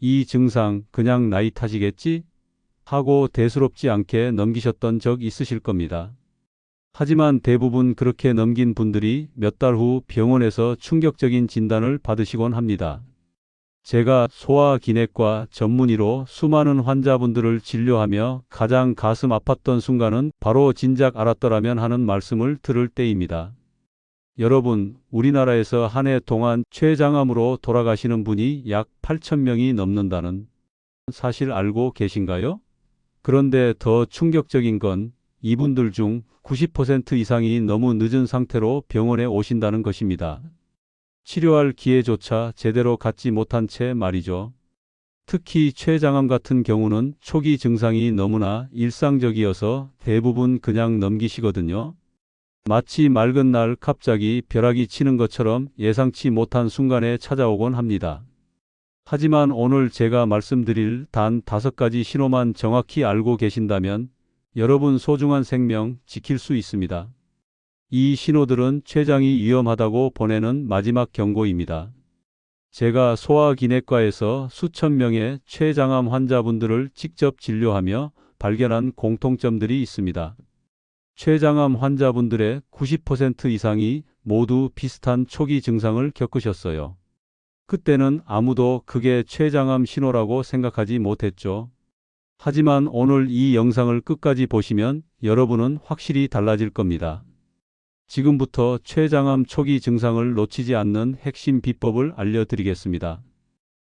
이 증상 그냥 나이 탓이겠지? 하고 대수롭지 않게 넘기셨던 적 있으실 겁니다. 하지만 대부분 그렇게 넘긴 분들이 몇 달 후 병원에서 충격적인 진단을 받으시곤 합니다. 제가 소화기내과 전문의로 수많은 환자분들을 진료하며 가장 가슴 아팠던 순간은 바로 진작 알았더라면 하는 말씀을 들을 때입니다. 여러분, 우리나라에서 한 해 동안 췌장암으로 돌아가시는 분이 약 8,000명이 넘는다는 사실 알고 계신가요? 그런데 더 충격적인 건 이분들 중 90% 이상이 너무 늦은 상태로 병원에 오신다는 것입니다. 치료할 기회조차 제대로 갖지 못한 채 말이죠. 특히 췌장암 같은 경우는 초기 증상이 너무나 일상적이어서 대부분 그냥 넘기시거든요. 마치 맑은 날 갑자기 벼락이 치는 것처럼 예상치 못한 순간에 찾아오곤 합니다. 하지만 오늘 제가 말씀드릴 단 5가지 신호만 정확히 알고 계신다면 여러분 소중한 생명 지킬 수 있습니다. 이 신호들은 췌장이 위험하다고 보내는 마지막 경고입니다. 제가 소화기내과에서 수천 명의 췌장암 환자분들을 직접 진료하며 발견한 공통점들이 있습니다. 췌장암 환자분들의 90% 이상이 모두 비슷한 초기 증상을 겪으셨어요. 그때는 아무도 그게 췌장암 신호라고 생각하지 못했죠. 하지만 오늘 이 영상을 끝까지 보시면 여러분은 확실히 달라질 겁니다. 지금부터 췌장암 초기 증상을 놓치지 않는 핵심 비법을 알려드리겠습니다.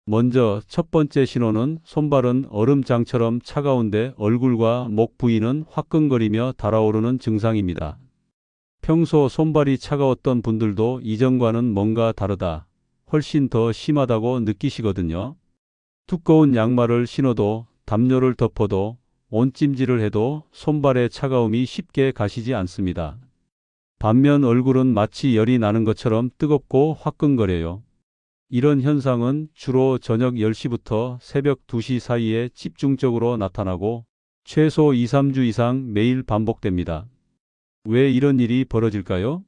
먼저 첫 번째 신호는 손발은 얼음장처럼 차가운데 얼굴과 목 부위는 화끈거리며 달아오르는 증상입니다. 평소 손발이 차가웠던 분들도 이전과는 뭔가 다르다, 훨씬 더 심하다고 느끼시거든요. 두꺼운 양말을 신어도 담요를 덮어도 온찜질을 해도 손발의 차가움이 쉽게 가시지 않습니다. 반면 얼굴은 마치 열이 나는 것처럼 뜨겁고 화끈거려요. 이런 현상은 주로 저녁 10시부터 새벽 2시 사이에 집중적으로 나타나고 최소 2-3주 이상 매일 반복됩니다. 왜 이런 일이 벌어질까요?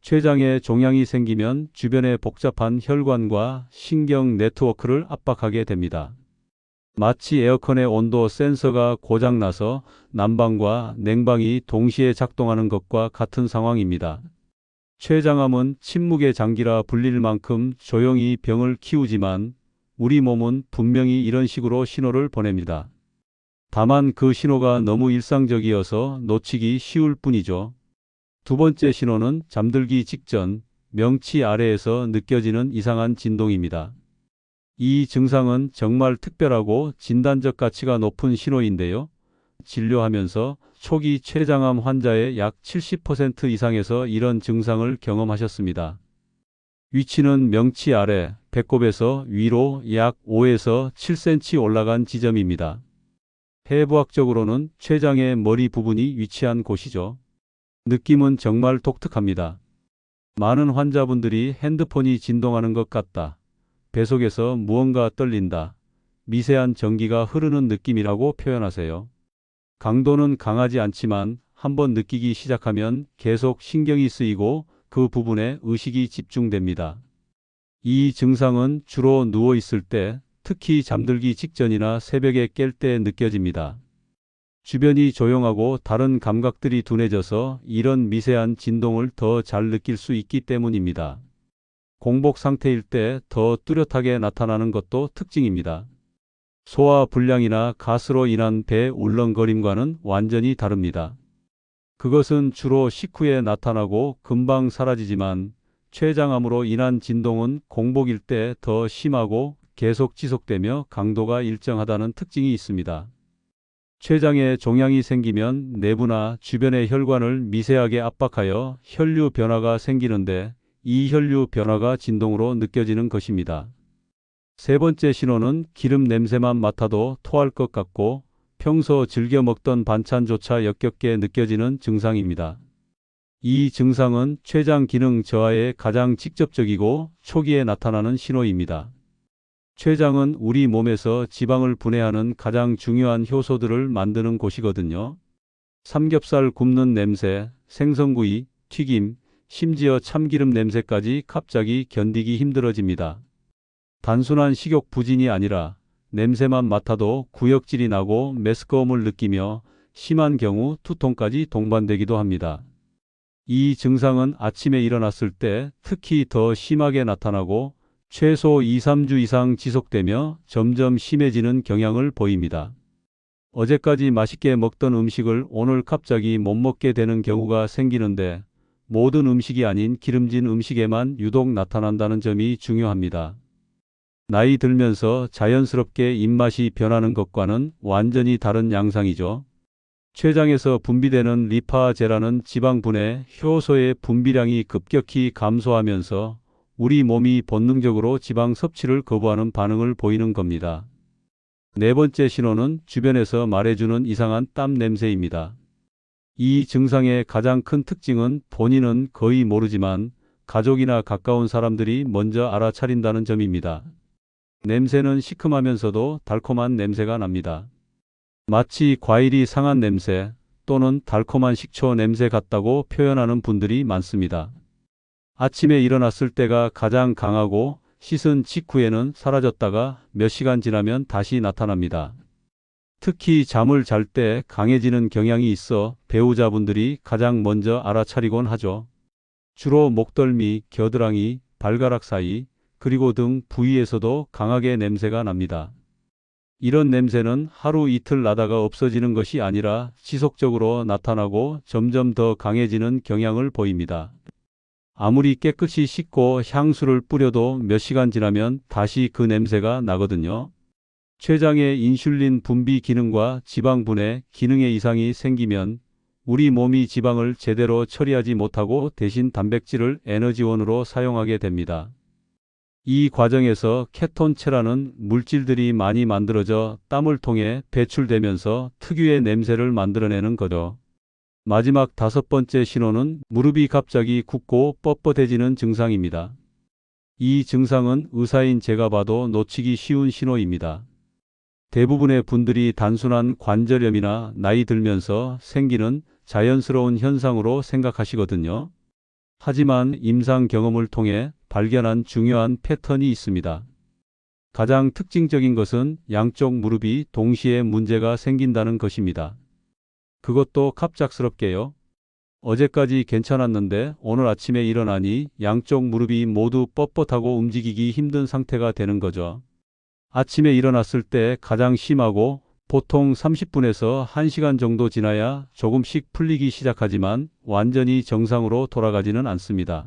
췌장에 종양이 생기면 주변의 복잡한 혈관과 신경 네트워크를 압박하게 됩니다. 마치 에어컨의 온도 센서가 고장나서 난방과 냉방이 동시에 작동하는 것과 같은 상황입니다. 췌장암은 침묵의 장기라 불릴 만큼 조용히 병을 키우지만 우리 몸은 분명히 이런 식으로 신호를 보냅니다. 다만 그 신호가 너무 일상적이어서 놓치기 쉬울 뿐이죠. 두 번째 신호는 잠들기 직전 명치 아래에서 느껴지는 이상한 진동입니다. 이 증상은 정말 특별하고 진단적 가치가 높은 신호인데요. 진료하면서 초기 췌장암 환자의 약 70% 이상에서 이런 증상을 경험하셨습니다. 위치는 명치 아래, 배꼽에서 위로 약 5에서 7cm 올라간 지점입니다. 해부학적으로는 췌장의 머리 부분이 위치한 곳이죠. 느낌은 정말 독특합니다. 많은 환자분들이 핸드폰이 진동하는 것 같다, 배속에서 무언가 떨린다, 미세한 전기가 흐르는 느낌이라고 표현하세요. 강도는 강하지 않지만 한번 느끼기 시작하면 계속 신경이 쓰이고 그 부분에 의식이 집중됩니다. 이 증상은 주로 누워 있을 때, 특히 잠들기 직전이나 새벽에 깰 때 느껴집니다. 주변이 조용하고 다른 감각들이 둔해져서 이런 미세한 진동을 더 잘 느낄 수 있기 때문입니다. 공복 상태일 때 더 뚜렷하게 나타나는 것도 특징입니다. 소화 불량이나 가스로 인한 배 울렁거림과는 완전히 다릅니다. 그것은 주로 식후에 나타나고 금방 사라지지만 췌장암으로 인한 진동은 공복일 때 더 심하고 계속 지속되며 강도가 일정하다는 특징이 있습니다. 췌장에 종양이 생기면 내부나 주변의 혈관을 미세하게 압박하여 혈류 변화가 생기는데 이 혈류 변화가 진동으로 느껴지는 것입니다. 세 번째 신호는 기름 냄새만 맡아도 토할 것 같고 평소 즐겨 먹던 반찬조차 역겹게 느껴지는 증상입니다. 이 증상은 췌장 기능 저하에 가장 직접적이고 초기에 나타나는 신호입니다. 췌장은 우리 몸에서 지방을 분해하는 가장 중요한 효소들을 만드는 곳이거든요. 삼겹살 굽는 냄새, 생선구이, 튀김, 심지어 참기름 냄새까지 갑자기 견디기 힘들어집니다. 단순한 식욕 부진이 아니라 냄새만 맡아도 구역질이 나고 메스꺼움을 느끼며 심한 경우 두통까지 동반되기도 합니다. 이 증상은 아침에 일어났을 때 특히 더 심하게 나타나고 최소 2, 3주 이상 지속되며 점점 심해지는 경향을 보입니다. 어제까지 맛있게 먹던 음식을 오늘 갑자기 못 먹게 되는 경우가 생기는데 모든 음식이 아닌 기름진 음식에만 유독 나타난다는 점이 중요합니다. 나이 들면서 자연스럽게 입맛이 변하는 것과는 완전히 다른 양상이죠. 췌장에서 분비되는 리파제라는 지방분해 효소의 분비량이 급격히 감소하면서 우리 몸이 본능적으로 지방 섭취를 거부하는 반응을 보이는 겁니다. 네 번째 신호는 주변에서 말해주는 이상한 땀 냄새입니다. 이 증상의 가장 큰 특징은 본인은 거의 모르지만 가족이나 가까운 사람들이 먼저 알아차린다는 점입니다. 냄새는 시큼하면서도 달콤한 냄새가 납니다. 마치 과일이 상한 냄새 또는 달콤한 식초 냄새 같다고 표현하는 분들이 많습니다. 아침에 일어났을 때가 가장 강하고 씻은 직후에는 사라졌다가 몇 시간 지나면 다시 나타납니다. 특히 잠을 잘 때 강해지는 경향이 있어 배우자분들이 가장 먼저 알아차리곤 하죠. 주로 목덜미, 겨드랑이, 발가락 사이, 그리고 등 부위에서도 강하게 냄새가 납니다. 이런 냄새는 하루 이틀 나다가 없어지는 것이 아니라 지속적으로 나타나고 점점 더 강해지는 경향을 보입니다. 아무리 깨끗이 씻고 향수를 뿌려도 몇 시간 지나면 다시 그 냄새가 나거든요. 췌장의 인슐린 분비 기능과 지방 분해 기능에 이상이 생기면 우리 몸이 지방을 제대로 처리하지 못하고 대신 단백질을 에너지원으로 사용하게 됩니다. 이 과정에서 케톤체라는 물질들이 많이 만들어져 땀을 통해 배출되면서 특유의 냄새를 만들어내는 거죠. 마지막 다섯 번째 신호는 무릎이 갑자기 굽고 뻣뻣해지는 증상입니다. 이 증상은 의사인 제가 봐도 놓치기 쉬운 신호입니다. 대부분의 분들이 단순한 관절염이나 나이 들면서 생기는 자연스러운 현상으로 생각하시거든요. 하지만 임상 경험을 통해 발견한 중요한 패턴이 있습니다. 가장 특징적인 것은 양쪽 무릎이 동시에 문제가 생긴다는 것입니다. 그것도 갑작스럽게요. 어제까지 괜찮았는데 오늘 아침에 일어나니 양쪽 무릎이 모두 뻣뻣하고 움직이기 힘든 상태가 되는 거죠. 아침에 일어났을 때 가장 심하고 보통 30분에서 1시간 정도 지나야 조금씩 풀리기 시작하지만 완전히 정상으로 돌아가지는 않습니다.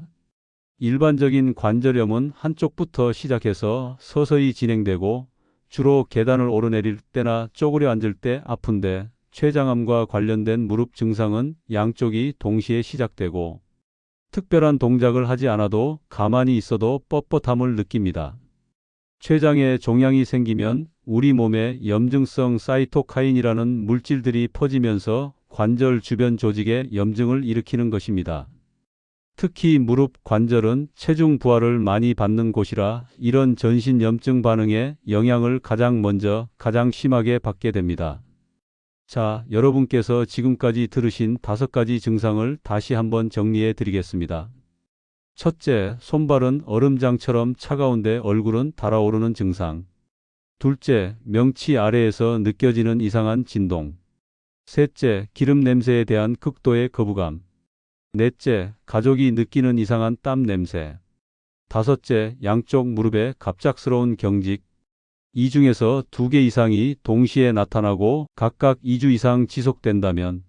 일반적인 관절염은 한쪽부터 시작해서 서서히 진행되고 주로 계단을 오르내릴 때나 쪼그려 앉을 때 아픈데 췌장암과 관련된 무릎 증상은 양쪽이 동시에 시작되고 특별한 동작을 하지 않아도 가만히 있어도 뻣뻣함을 느낍니다. 췌장에 종양이 생기면 우리 몸에 염증성 사이토카인이라는 물질들이 퍼지면서 관절 주변 조직에 염증을 일으키는 것입니다. 특히 무릎 관절은 체중 부하를 많이 받는 곳이라 이런 전신 염증 반응에 영향을 가장 먼저 가장 심하게 받게 됩니다. 자, 여러분께서 지금까지 들으신 5가지 증상을 다시 한번 정리해 드리겠습니다. 첫째, 손발은 얼음장처럼 차가운데 얼굴은 달아오르는 증상. 둘째, 명치 아래에서 느껴지는 이상한 진동. 셋째, 기름 냄새에 대한 극도의 거부감. 넷째, 가족이 느끼는 이상한 땀 냄새. 다섯째, 양쪽 무릎에 갑작스러운 경직. 이 중에서 2개 이상이 동시에 나타나고 각각 2주 이상 지속된다면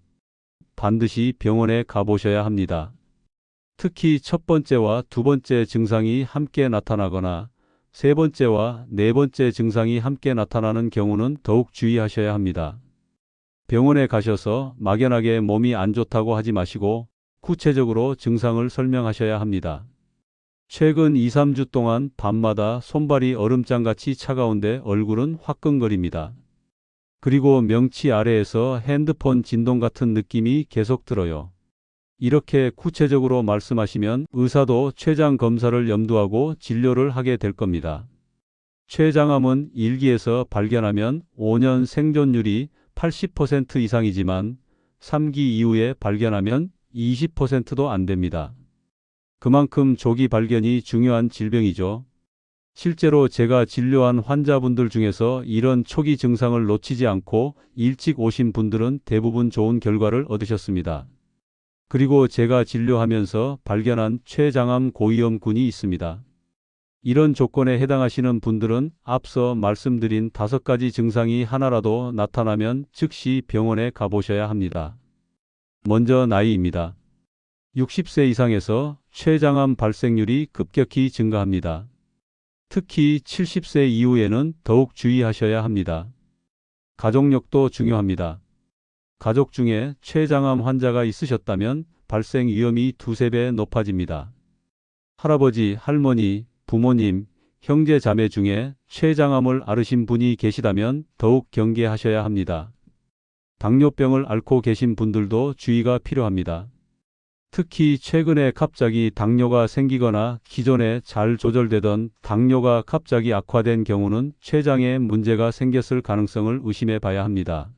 반드시 병원에 가보셔야 합니다. 특히 첫 번째와 두 번째 증상이 함께 나타나거나 세 번째와 네 번째 증상이 함께 나타나는 경우는 더욱 주의하셔야 합니다. 병원에 가셔서 막연하게 몸이 안 좋다고 하지 마시고 구체적으로 증상을 설명하셔야 합니다. 최근 2, 3주 동안 밤마다 손발이 얼음장같이 차가운데 얼굴은 화끈거립니다. 그리고 명치 아래에서 핸드폰 진동 같은 느낌이 계속 들어요. 이렇게 구체적으로 말씀하시면 의사도 췌장 검사를 염두하고 진료를 하게 될 겁니다. 췌장암은 1기에서 발견하면 5년 생존율이 80% 이상이지만 3기 이후에 발견하면 20%도 안 됩니다. 그만큼 조기 발견이 중요한 질병이죠. 실제로 제가 진료한 환자분들 중에서 이런 초기 증상을 놓치지 않고 일찍 오신 분들은 대부분 좋은 결과를 얻으셨습니다. 그리고 제가 진료하면서 발견한 췌장암 고위험군이 있습니다. 이런 조건에 해당하시는 분들은 앞서 말씀드린 5가지 증상이 하나라도 나타나면 즉시 병원에 가보셔야 합니다. 먼저 나이입니다. 60세 이상에서 췌장암 발생률이 급격히 증가합니다. 특히 70세 이후에는 더욱 주의하셔야 합니다. 가족력도 중요합니다. 가족 중에 췌장암 환자가 있으셨다면 발생 위험이 2~3배 높아집니다. 할아버지, 할머니, 부모님, 형제, 자매 중에 췌장암을 앓으신 분이 계시다면 더욱 경계하셔야 합니다. 당뇨병을 앓고 계신 분들도 주의가 필요합니다. 특히 최근에 갑자기 당뇨가 생기거나 기존에 잘 조절되던 당뇨가 갑자기 악화된 경우는 췌장에 문제가 생겼을 가능성을 의심해 봐야 합니다.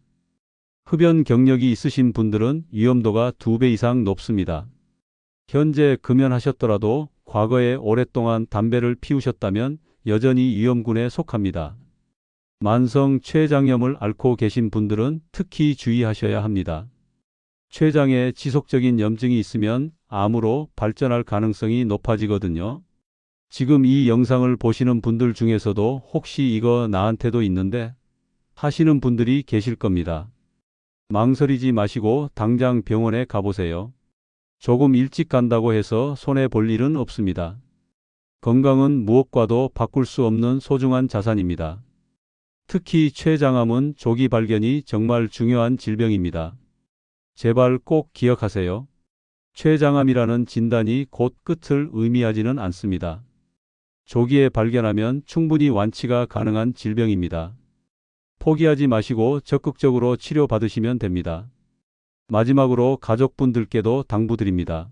흡연 경력이 있으신 분들은 위험도가 2배 이상 높습니다. 현재 금연하셨더라도 과거에 오랫동안 담배를 피우셨다면 여전히 위험군에 속합니다. 만성 췌장염을 앓고 계신 분들은 특히 주의하셔야 합니다. 췌장에 지속적인 염증이 있으면 암으로 발전할 가능성이 높아지거든요. 지금 이 영상을 보시는 분들 중에서도 혹시 이거 나한테도 있는데 하시는 분들이 계실 겁니다. 망설이지 마시고 당장 병원에 가보세요. 조금 일찍 간다고 해서 손해볼 일은 없습니다. 건강은 무엇과도 바꿀 수 없는 소중한 자산입니다. 특히 췌장암은 조기 발견이 정말 중요한 질병입니다. 제발 꼭 기억하세요. 췌장암이라는 진단이 곧 끝을 의미하지는 않습니다. 조기에 발견하면 충분히 완치가 가능한 질병입니다. 포기하지 마시고 적극적으로 치료받으시면 됩니다. 마지막으로 가족분들께도 당부드립니다.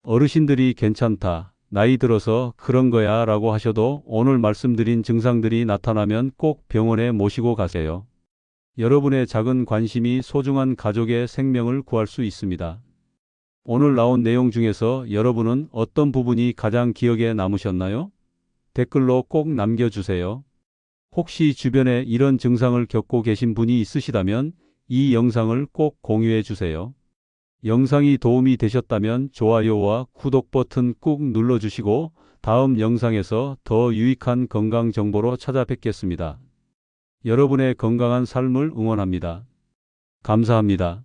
어르신들이 괜찮다, 나이 들어서 그런 거야 라고 하셔도 오늘 말씀드린 증상들이 나타나면 꼭 병원에 모시고 가세요. 여러분의 작은 관심이 소중한 가족의 생명을 구할 수 있습니다. 오늘 나온 내용 중에서 여러분은 어떤 부분이 가장 기억에 남으셨나요? 댓글로 꼭 남겨주세요. 혹시 주변에 이런 증상을 겪고 계신 분이 있으시다면 이 영상을 꼭 공유해 주세요. 영상이 도움이 되셨다면 좋아요와 구독 버튼 꾹 눌러주시고 다음 영상에서 더 유익한 건강 정보로 찾아뵙겠습니다. 여러분의 건강한 삶을 응원합니다. 감사합니다.